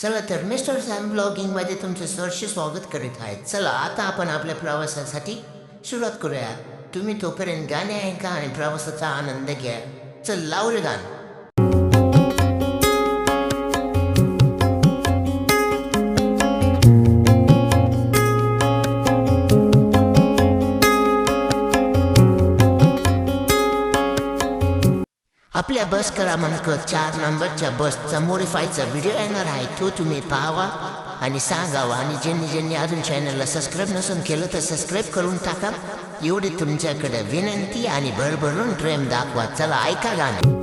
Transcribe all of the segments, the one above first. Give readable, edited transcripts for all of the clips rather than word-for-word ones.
चला तर mister Sam ब्लॉगिंगमध्ये तुमचं सहर्ष स्वागत करीत आहेत. चला आता आपण आपल्या प्रवासासाठी सुरुवात करूया. तुम्ही तोपर्यंत गाणे ऐका आणि प्रवासाचा आनंद घ्या. चल लाव रे गाणं. आपल्या बस क्रमांक 4 नंबरच्या बसचा मॉडिफायचा व्हिडिओ येणार आहे. तो तुम्ही पाहावा आणि सांगावा. आणि ज्यांनी अजून चॅनलला सबस्क्राईब नसून केलं तर सबस्क्राईब करून टाका. एवढी तुमच्याकडे विनंती आणि भरभरून प्रेम दाखवा. चला ऐका गाणं.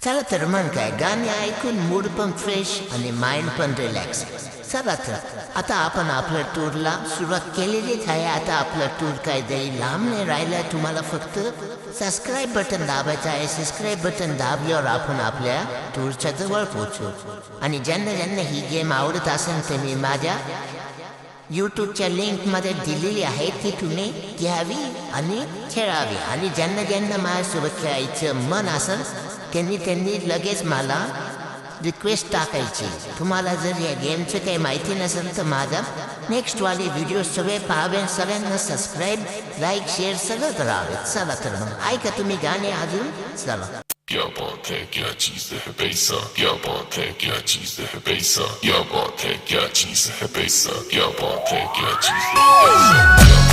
चला तर मग काय, गाणे ऐकून मूड पण फ्रेश आणि माइंड पण रिलॅक्स. चला तर आता आपण आपल्या टूरला सुरुवात केलेलीच आहे. आता आपलं टूर काय तरी लांब नाही राहिलं. तुम्हाला फक्त सबस्क्राईब बटन दाबायचं आहे. सबस्क्राईब बटन दाबल्यावर आपण आपल्या टूरच्या जवळ पोहोचू. आणि ज्यांना ही गेम आवडत असेल तर मी माझ्या यूट्यूबच्या लिंकमध्ये दिलेली आहे, ती तुम्ही घ्यावी आणि खेळावी. आणि ज्यांना माझ्यासोबत खेळायचं मन असेल त्यांनी लगेच मला रिक्वेस्ट टाकायची. तुम्हाला जर या गेमचं काही माहिती नसेल तर माझा नेक्स्टवाले व्हिडिओ सगळे पाहावे. सगळ्यांना सबस्क्राईब, लाईक, शेअर सगळं करावे. चला तर मग ऐका तुम्ही गाणे अजून. चला. क्या बात है, क्या चीज है पैसा, क्या बात है, क्या चीज है पैसा, क्या बात है, क्या चीज है पैसा, क्या बात है, क्या चीज है पैसा.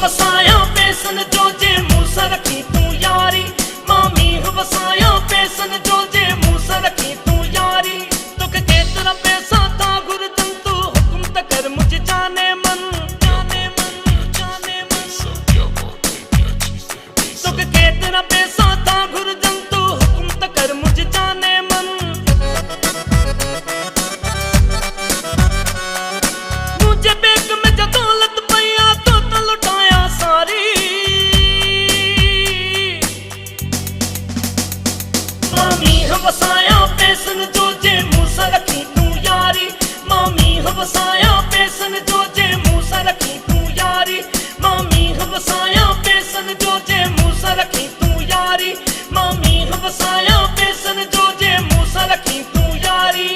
वसाया पेसन जो जे मूस रखी तू यारी, मामी वसाया पेसन जो जे मूस रखी तू यारी. तुक केतरा पैसा था गुरजन तू हुक्म त कर मुझ जाने मन, जाने मन, जाने मन. तुक केतरा पैसा था गुरजन तू हुक्म त कर मुझ जाने मन. मुझे बेग में जो दौलत पैया तो लुटाया सारी. मामी वसाया पेसन जो जे मूस रखी तू यारी, मामी वसाया पेसन जो जे मूस रखी तू यारी, मामी वसाया पेसन जो जे मूस रखी तू यारी, मामी वसाया पेसन जो जे मूस रखी तू यारी.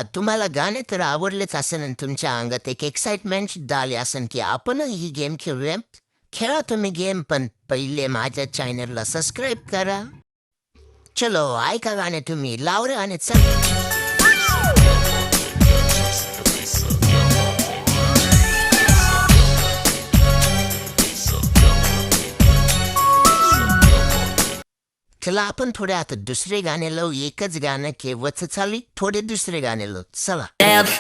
चला, तुम्हाला गाणे तर आवडलेच असेल आणि तुमच्या अंगात एक एक्साइटमेंट आली असेल की आपण ही गेम खेळूया. खेळा तुम्ही गेम, पण पहिले माझ्या चॅनलला सबस्क्राईब करा. चलो ऐका गाणे, तुम्ही लावरे आणि चल. चला आपण थोडे आता दुसरे गाणे लावू. एकच गाणं केव्हाच चालू, थोडे दुसरे गाणे लावू. चला.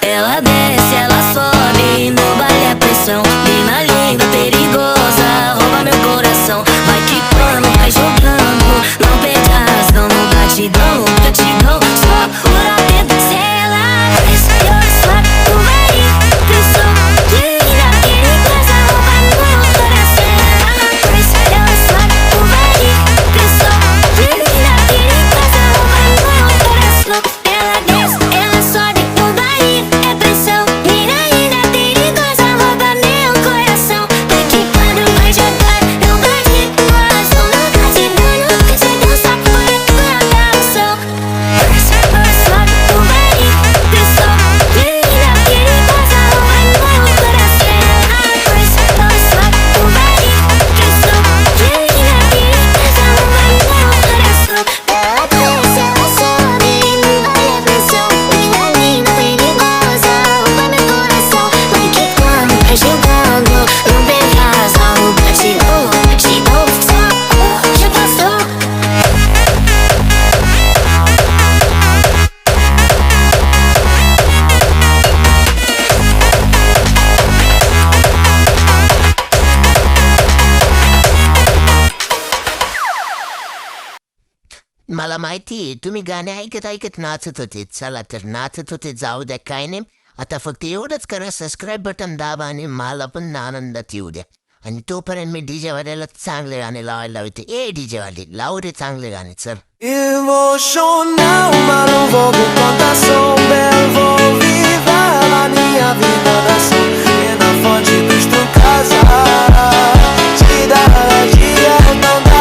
Ela desce, ela sobe, no baile a pressão. Mina linda, perigosa, rouba meu coração. Vai quicando, vai jogando, não perde a razão. No batidão, só por dentro. Se ela desce, eu sobe, o baile pressão. Menina perigosa, rouba meu coração. Ela desce, ela sobe, o baile pressão. Menina perigosa, rouba meu coração. Ela desce, ela sobe, o baile é pressão. Menina perigosa, rouba meu coração. Vai quicando, vai jogando, não bate no razão. No batidão, você dança por tua canção. Desce, ela sobe, o baile pressão. Menina perigosa, rouba meu coração. Ela desce, ela sobe, o baile pressão. Menina perigosa, rouba meu coração. Ela desce, ela sobe, no baile é pressão. Menina linda, perigosa, rouba meu coração. Vai quicando, vai jogando, não perde a razão. No batidão, só já passou. मला माहिती आहे, तुम्ही गाणे ऐकत ऐकत नाचत होते. चला तर नाचत होते, जाऊ द्या, काय नाही. आता फक्त एवढंच करा, सबस्क्राईब बटन दाबा आणि मला पण आनंदात येऊ द्या. आणि तोपर्यंत मी डीजे वाल्याला चांगले गाणे लावायला लावते. ए डीजे वाले, लाव रे चांगले गाणे, चल. Emocional, mas não vou com contação. Envolvida na minha vida da ação. E na fonte dos tu casa. Te dá dia, não dá.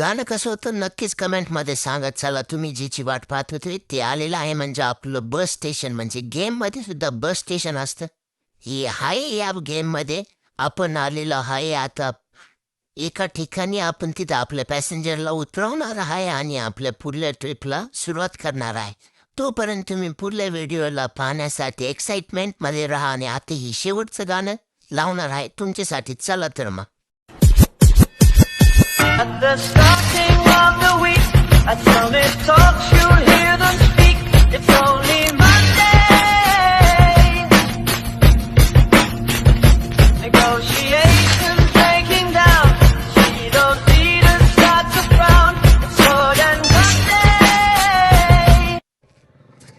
गाणं कसं होतं नक्कीच कमेंटमध्ये सांगा. चला, तुम्ही जिची वाट पाहत होते ते आलेलं आहे. म्हणजे आपलं बस स्टेशन, म्हणजे गेममध्ये सुद्धा बस स्टेशन असतं. हे आहे, या गेममध्ये आपण आलेलो आहे. आता एका ठिकाणी आपण तिथं आपल्या पॅसेंजरला उतरवणार आहे आणि आपल्या पुढल्या ट्रिपला सुरुवात करणार आहे. तोपर्यंत तुम्ही पुढल्या व्हिडिओला पाहण्यासाठी एक्साइटमेंटमध्ये राहा. आणि आता ही शेवटचं गाणं लावणार आहे तुमच्यासाठी. चला तर मग. At the starting of the week, at Summit Talks, you'll hear them speak. It's only Monday. Negotiations breaking down. See those leaders start to frown. It's sword and Monday.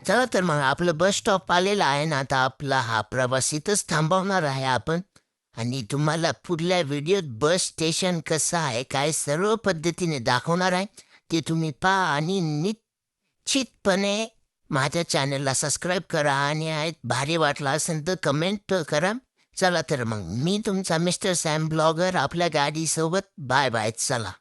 चला तर मग, आपलं बस स्टॉप आलेला आहे ना. आता आपला हा प्रवास इथंच थांबवणार आहे आपण. आणि तुम्हाला पुढल्या व्हिडिओत बस स्टेशन कसं आहे, काय सर्व पद्धतीने दाखवणार आहे. ते तुम्ही पहा आणि निश्चितपणे माझ्या चॅनलला सबस्क्राईब करा. आणि भारी वाटला असेल तर कमेंट करा. चला तर मग, मी तुमचा मिस्टर सॅम ब्लॉगर आपल्या गाडीसोबत. Bye bye. चला.